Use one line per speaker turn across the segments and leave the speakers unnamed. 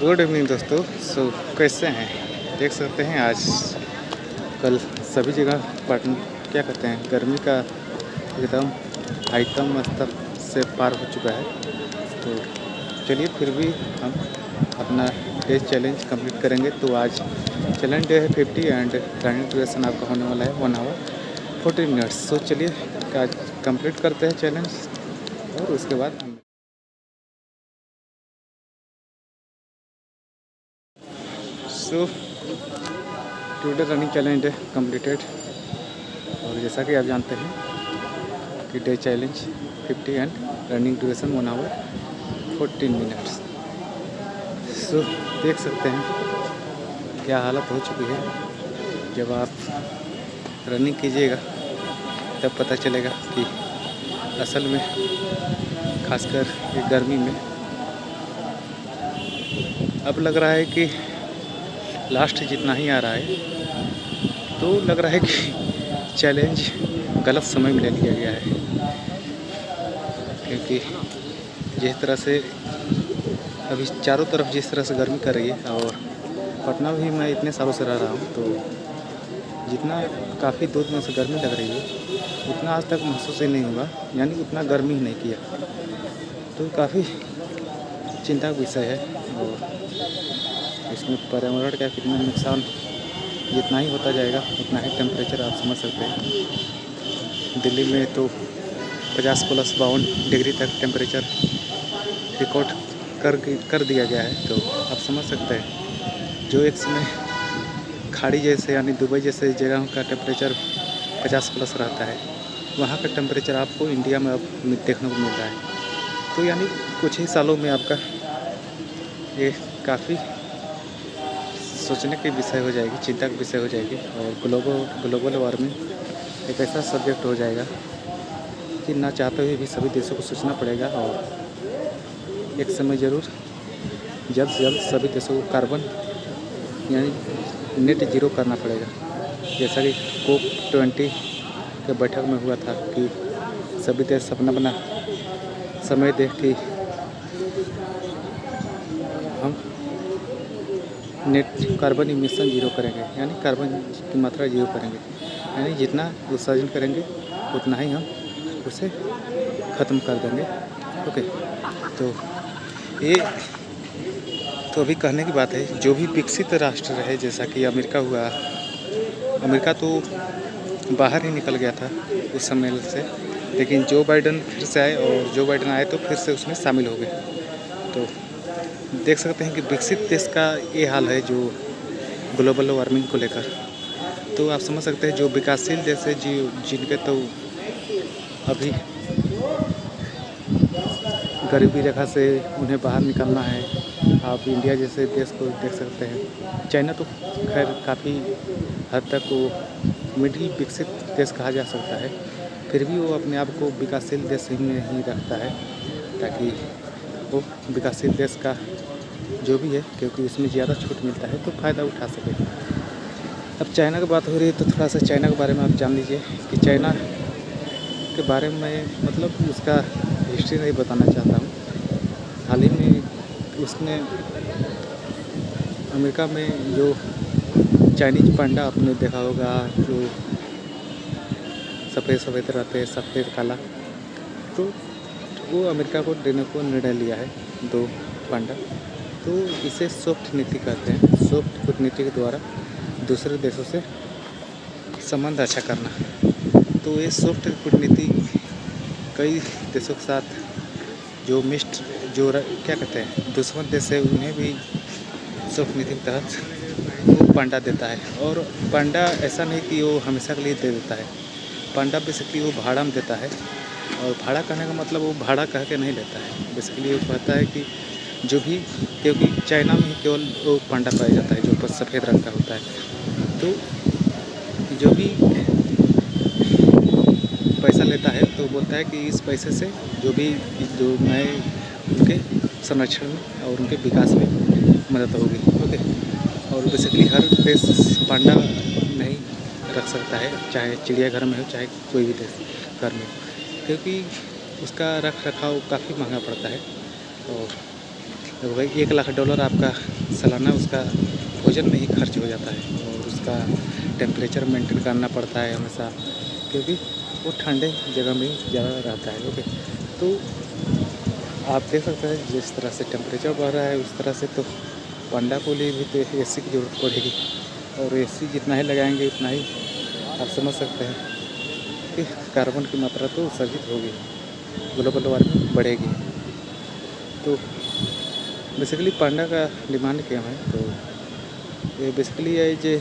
Good evening दोस्तों। कैसे हैं? देख सकते हैं आज कल सभी जगह पटन क्या कहते हैं, गर्मी का एकदम हाईतम स्तर से पार हो चुका है। तो चलिए फिर भी हम अपना डे चैलेंज कंप्लीट करेंगे। तो आज चैलेंज डे है 50 एंड रनिंग ड्यूरेशन आपका होने वाला है 1 आवर 40 मिनट्स। तो चलिए आज कंप्लीट करते हैं चैलेंज और उसके बाद हम टुडे रनिंग चैलेंज है कंप्लीटेड। और जैसा कि आप जानते हैं कि day challenge 50 and running duration 1 hour 14 minutes. देख सकते हैं क्या हालत हो चुकी है। जब आप रनिंग कीजिएगा तब पता चलेगा कि असल में खासकर ये गर्मी में अब लग रहा है कि लास्ट जितना ही आ रहा है, तो लग रहा है कि चैलेंज गलत समय में ले लिया गया है। क्योंकि जिस तरह से अभी चारों तरफ जिस तरह से गर्मी कर रही है, और पटना भी मैं इतने सालों से रह रहा हूँ, तो जितना काफ़ी 2 दिनों से गर्मी लग रही है उतना आज तक महसूस ही नहीं हुआ, यानी उतना गर्मी ही नहीं किया। तो काफ़ी चिंता का विषय है। और इसमें पर्यावरण का कितना नुकसान जितना ही होता जाएगा उतना ही टेम्परेचर आप समझ सकते हैं। दिल्ली में तो 50+52 डिग्री तक टेम्परेचर रिकॉर्ड कर दिया गया है। तो आप समझ सकते हैं जो एक समय खाड़ी जैसे यानी दुबई जैसे जगहों का टेम्परेचर 50+ रहता है, वहाँ का टेम्परेचर आपको इंडिया में अब देखने को मिल रहा है। तो यानी कुछ ही सालों में आपका ये काफ़ी सोचने की विषय हो जाएगी, चिंता का विषय हो जाएगी। और ग्लोबल वार्मिंग एक ऐसा सब्जेक्ट हो जाएगा कि ना चाहते हुए भी सभी देशों को सोचना पड़ेगा। और एक समय ज़रूर जल्द से जल्द सभी देशों को कार्बन यानी नेट ज़ीरो करना पड़ेगा। जैसा कि COP20 के बैठक में हुआ था कि सभी देश अपना समय देख के हम नेट कार्बन इमिशन ज़ीरो करेंगे, यानी कार्बन की मात्रा ज़ीरो करेंगे। यानी जितना उत्सर्जन करेंगे उतना ही हम उसे ख़त्म कर देंगे। ओके, तो ये तो अभी कहने की बात है। जो भी विकसित राष्ट्र रहे, जैसा कि अमेरिका हुआ, अमेरिका तो बाहर ही निकल गया था उस सम्मेलन से, लेकिन जो बाइडन फिर से आए, और जो बाइडन आए तो फिर से उसमें शामिल हो गए। तो देख सकते हैं कि विकसित देश का ये हाल है जो ग्लोबल वार्मिंग को लेकर। तो आप समझ सकते हैं जो विकासशील देश है जिनके तो अभी गरीबी रेखा से उन्हें बाहर निकलना है। आप इंडिया जैसे देश को देख सकते हैं। चाइना तो खैर काफ़ी हद तक वो मिडिल विकसित देश कहा जा सकता है, फिर भी वो अपने आप को विकासशील देश ही में ही रखता है, ताकि वो विकासशील देश का जो भी है, क्योंकि उसमें ज़्यादा छूट मिलता है तो फ़ायदा उठा सके। अब चाइना की बात हो रही है तो थोड़ा सा चाइना के बारे में आप जान लीजिए कि चाइना के बारे में मतलब उसका हिस्ट्री नहीं बताना चाहता हूँ। हाल ही में उसने अमेरिका में जो चाइनीज पांडा आपने देखा होगा, जो सफ़ेद रहते हैं, सफ़ेद काला, तो वो अमेरिका को देने को निर्णय लिया है 2 पांडा। तो इसे सॉफ्ट नीति कहते हैं। सॉफ्ट कूटनीति के द्वारा दूसरे देशों से संबंध अच्छा करना। तो ये सॉफ्ट कूटनीति कई देशों के साथ जो क्या कहते हैं दुश्मन देश है, उन्हें भी सॉफ्ट नीति के तहत वो पांडा देता है। और पांडा ऐसा नहीं कि वो हमेशा के लिए दे देता है। पांडा बेसिकली वो भाड़ा में देता है। और भाड़ा कहने का मतलब वो भाड़ा कह के नहीं लेता है। बेसिकली वो कहता है कि जो भी, क्योंकि चाइना में ही केवल वो पांडा पाया जाता है जो सफ़ेद रंग का होता है। तो जो भी पैसा लेता है तो बोलता है कि इस पैसे से जो नए उनके संरक्षण में और उनके विकास में मदद होगी। ओके, और बेसिकली हर देश पांडा नहीं रख सकता है, चाहे चिड़ियाघर में हो चाहे कोई भी देश घर में, क्योंकि उसका रख रखाव काफ़ी महंगा पड़ता है। और लगभग $1 लाख आपका सालाना उसका भोजन में ही खर्च हो जाता है। और उसका टेम्परेचर मेंटेन करना पड़ता है हमेशा, क्योंकि वो ठंडे जगह में ज़्यादा रहता है। ओके, तो आप देख सकते हैं जिस तरह से टेम्परेचर बढ़ रहा है उस तरह से तो पांडा को लिए भी तो एसी की ज़रूरत पड़ेगी, और एसी जितना ही लगाएंगे उतना ही आप समझ सकते हैं कि कार्बन की मात्रा तो उत्सर्जित होगी, ग्लोबल वार्मिंग बढ़ेगी। तो बेसिकली पांडा का डिमांड क्या है, तो ये बेसिकली है जो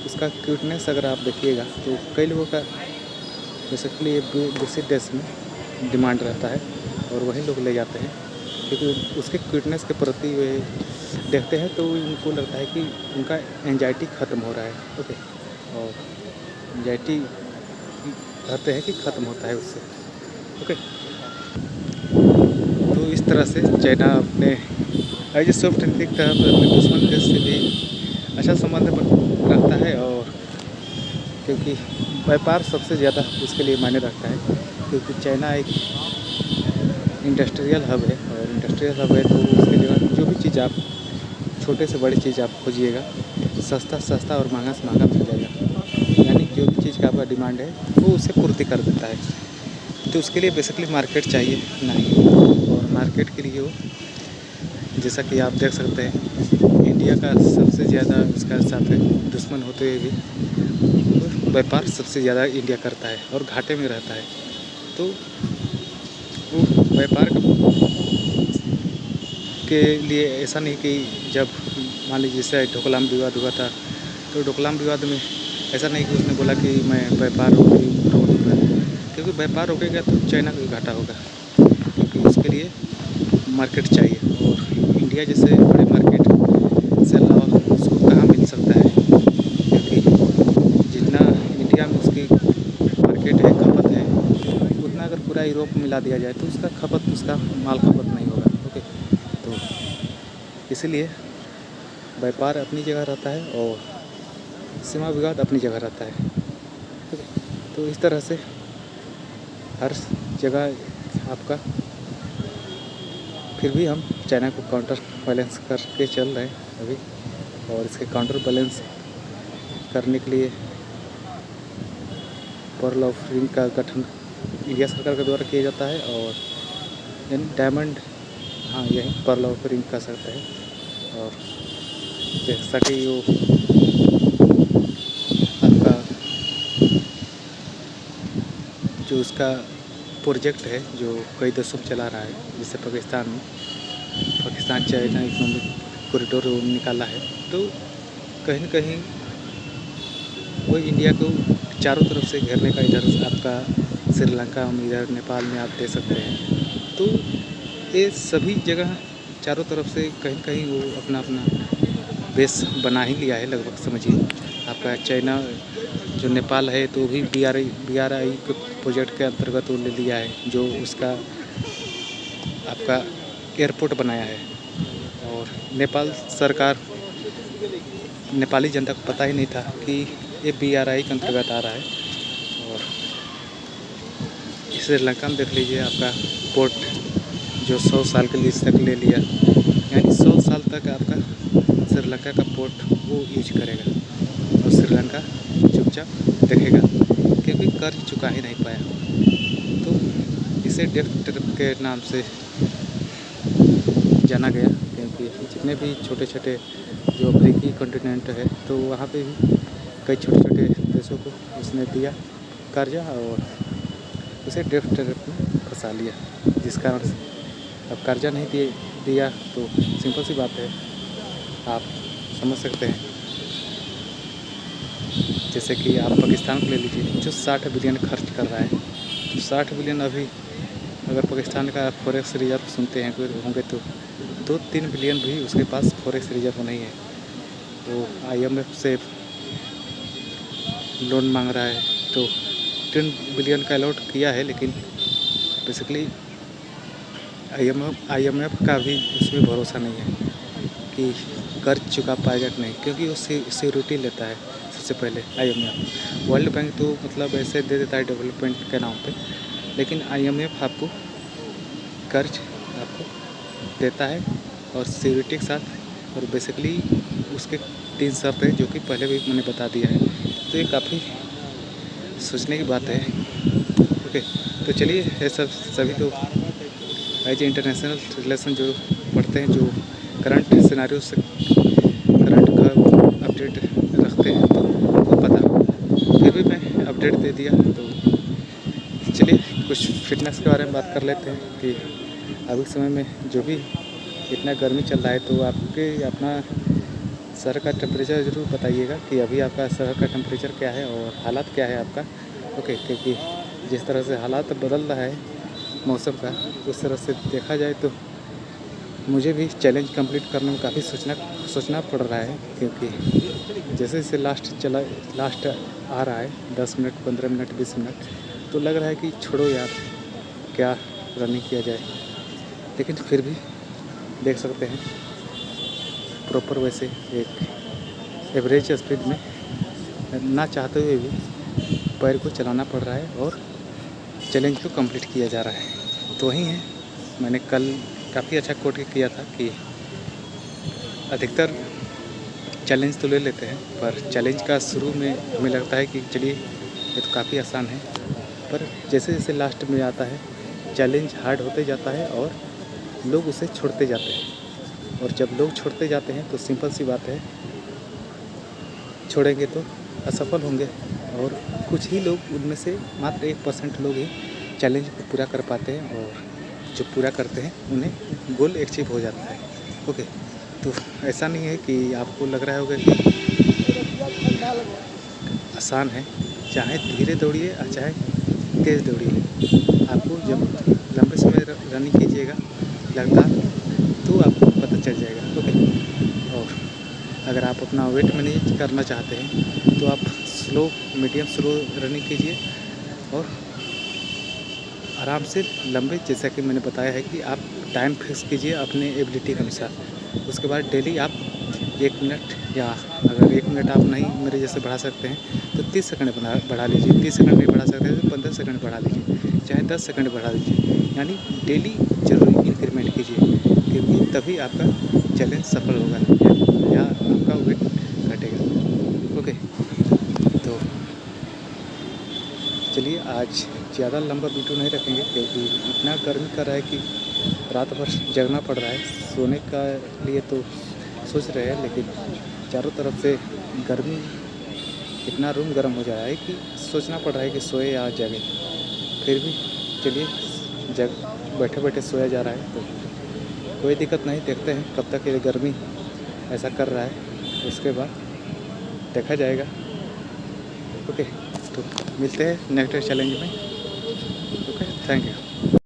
उसका क्यूटनेस अगर आप देखिएगा तो कई लोगों का बेसिकली ये विजिट देश में डिमांड रहता है और वही लोग ले जाते हैं, क्योंकि उसके क्यूटनेस के प्रति वे देखते हैं तो उनको लगता है कि उनका एंजाइटी ख़त्म हो रहा है। ओके, और एंजाइटी कहते हैं कि ख़त्म होता है उससे। ओके, तो इस तरह से चाइना अपने एज ए सॉफ्ट नीति का अपने दुश्मन देश से भी अच्छा संबंध रखता है, और क्योंकि व्यापार सबसे ज़्यादा उसके लिए मायने रखता है, क्योंकि चाइना एक इंडस्ट्रियल हब है, और इंडस्ट्रियल हब है तो उसके लिए जो भी चीज़ आप छोटे से बड़ी चीज़ आप खोजिएगा सस्ता और महंगा से महंगा मिल जाएगा। यानी जो भी चीज़ का आपका डिमांड है वो उसे पूर्ति कर देता है। तो उसके लिए बेसिकली मार्केट चाहिए नहीं, और मार्केट के लिए वो जैसा कि आप देख सकते हैं इंडिया का सबसे ज़्यादा उसका साथ है दुश्मन होते हुए भी व्यापार सबसे ज़्यादा इंडिया करता है और घाटे में रहता है। तो वो व्यापार के लिए ऐसा नहीं कि जब मान लीजिए जैसे डोकलाम विवाद हुआ था, तो डोकलाम विवाद में ऐसा नहीं कि उसने बोला कि मैं व्यापार रोक दूँगा, क्योंकि व्यापार रोकेगा तो चाइना को घाटा होगा, क्योंकि उसके लिए मार्केट चाहिए, और इंडिया जैसे बड़े मार्केट से अलावा उसको कहाँ मिल सकता है, क्योंकि जितना इंडिया में उसकी मार्केट है, खपत है, उतना अगर पूरा यूरोप में मिला दिया जाए तो उसका खपत, उसका माल खपत नहीं होगा। ओके, तो इसीलिए व्यापार अपनी जगह रहता है और सीमा विवाद अपनी जगह रहता है। ठीक है, तो इस तरह से हर जगह आपका, फिर भी हम चाइना को काउंटर बैलेंस करके चल रहे हैं अभी, और इसके काउंटर बैलेंस करने के लिए पर्ल ऑफ रिंग का गठन इंडिया सरकार के द्वारा किया जाता है, और डायमंड, हाँ यही पर्ल ऑफ रिंग कह सकते हैं। और जैसा कि वो आपका जो उसका प्रोजेक्ट है जो कई दशकों में चला रहा है, जिससे पाकिस्तान चाइना इकोनॉमिक कॉरिडोर निकाला है, तो कहीं न कहीं वो इंडिया को चारों तरफ से घेरने का, इधर आपका श्रीलंका में, इधर नेपाल में आप दे सकते हैं। तो ये सभी जगह चारों तरफ से कहीं न कहीं वो अपना बेस बना ही लिया है लगभग, समझिए। आपका चाइना जो नेपाल है तो भी BRI के प्रोजेक्ट के अंतर्गत वो ले लिया है, जो उसका आपका एयरपोर्ट बनाया है। और नेपाल सरकार, नेपाली जनता को पता ही नहीं था कि ये BRI के अंतर्गत आ रहा है। और श्रीलंका में देख लीजिए आपका पोर्ट जो 100 साल के लीज तक ले लिया, यानी 100 साल तक आपका श्रीलंका का पोर्ट वो यूज करेगा, और श्रीलंका चुपचाप देखेगा, क्योंकि कर्ज चुका ही नहीं पाया। तो इसे डेथ ट्रैप के नाम से जाना गया, क्योंकि जितने भी छोटे छोटे जो अफ्रीकी कॉन्टिनेंट है तो वहाँ पे भी कई छोटे छोटे देशों को उसने दिया कर्जा, और उसे डेथ ट्रैप में फंसा लिया, जिस कारण से अब कर्जा नहीं दिया तो सिंपल सी बात है, आप समझ सकते हैं। जैसे कि आप पाकिस्तान को ले लीजिए जो 60 बिलियन खर्च कर रहा है, तो 60 बिलियन अभी अगर पाकिस्तान का फॉरेक्स रिजर्व सुनते हैं कोई होंगे तो 2-3 बिलियन भी उसके पास फॉरेक्स रिजर्व नहीं है। तो IMF से लोन मांग रहा है, तो 10 बिलियन का अलॉट किया है, लेकिन बेसिकली IMF का भी उसमें भरोसा नहीं है कि कर्ज चुका पाएगा कि नहीं, क्योंकि वो सिक्योरिटी लेता है सबसे पहले IMF। वर्ल्ड बैंक तो मतलब ऐसे दे देता है डेवलपमेंट के नाम पे, लेकिन IMF आपको कर्ज आपको देता है और सिक्योरिटी के साथ, और बेसिकली उसके 3 शर्त है जो कि पहले भी मैंने बता दिया है। तो ये काफ़ी सोचने की बात है। ओके, तो चलिए ये सब सभी तो एज ए इंटरनेशनल रिलेशन जो पढ़ते हैं, जो करंट सिनारियो से करंट का अपडेट रखते हैं, तो वो पता, फिर भी मैं अपडेट दे दिया। तो चलिए कुछ फिटनेस के बारे में बात कर लेते हैं कि अभी के समय में जो भी इतना गर्मी चल रहा है, तो आपके अपना शहर का टेम्परेचर ज़रूर बताइएगा कि अभी आपका शहर का टेम्परेचर क्या है और हालात क्या है आपका। ओके, क्योंकि जिस तरह से हालात बदल रहा है मौसम का, उस तरह से देखा जाए तो मुझे भी चैलेंज कंप्लीट करने में काफ़ी सोचना पड़ रहा है, क्योंकि जैसे जैसे लास्ट आ रहा है 10 मिनट, 15 मिनट, 20 मिनट, तो लग रहा है कि छोड़ो यार, क्या रनिंग किया जाए। लेकिन फिर भी देख सकते हैं प्रॉपर वैसे एक एवरेज स्पीड में ना चाहते हुए भी पैर को चलाना पड़ रहा है और चैलेंज को कंप्लीट किया जा रहा है। तो वही है, मैंने कल काफ़ी अच्छा कोट किया था कि अधिकतर चैलेंज तो ले लेते हैं, पर चैलेंज का शुरू में हमें लगता है कि चलिए ये तो काफ़ी आसान है, पर जैसे जैसे लास्ट में आता है चैलेंज हार्ड होते जाता है और लोग उसे छोड़ते जाते हैं। और जब लोग छोड़ते जाते हैं तो सिंपल सी बात है, छोड़ेंगे तो असफल होंगे, और कुछ ही लोग, उनमें से मात्र 1% लोग ही चैलेंज को पूरा कर पाते हैं, और जो पूरा करते हैं उन्हें गोल अचीव हो जाता है। ओके, तो ऐसा नहीं है कि आपको लग रहा होगा कि आसान है, चाहे धीरे दौड़िए और चाहे तेज़ दौड़िए, आपको जब लंबे समय रनिंग कीजिएगा लगातार तो आपको पता चल जाएगा। ओके, और अगर आप अपना वेट मैनेज करना चाहते हैं तो आप मीडियम स्लो रनिंग कीजिए और आराम से लंबे, जैसा कि मैंने बताया है कि आप टाइम फिक्स कीजिए अपने एबिलिटी के अनुसार। उसके बाद डेली आप 1 मिनट, या अगर 1 मिनट आप नहीं मेरे जैसे बढ़ा सकते हैं तो 30 सेकंड बढ़ा लीजिए। 30 सेकंड नहीं बढ़ा सकते तो 15 सेकंड बढ़ा लीजिए, चाहे 10 सेकंड बढ़ा लीजिए, यानी डेली जरूर इंक्रीमेंट कीजिए, क्योंकि तभी आपका चैलेंज सफल होगा या आपका वेट घटेगा। ओके, तो चलिए आज ज़्यादा लंबा वीडियो नहीं रखेंगे, क्योंकि इतना गर्मी कर रहा है कि रात भर जगना पड़ रहा है। सोने का लिए तो सोच रहे हैं, लेकिन चारों तरफ से गर्मी, इतना रूम गर्म हो जा रहा है कि सोचना पड़ रहा है कि सोए या जगे। फिर भी चलिए बैठे बैठे सोया जा रहा है, तो कोई दिक्कत नहीं, देखते हैं कब तक ये गर्मी ऐसा कर रहा है, उसके बाद देखा जाएगा। ओके, तो मिलते हैं नेक्स्ट चैलेंज में। Okay, thank you.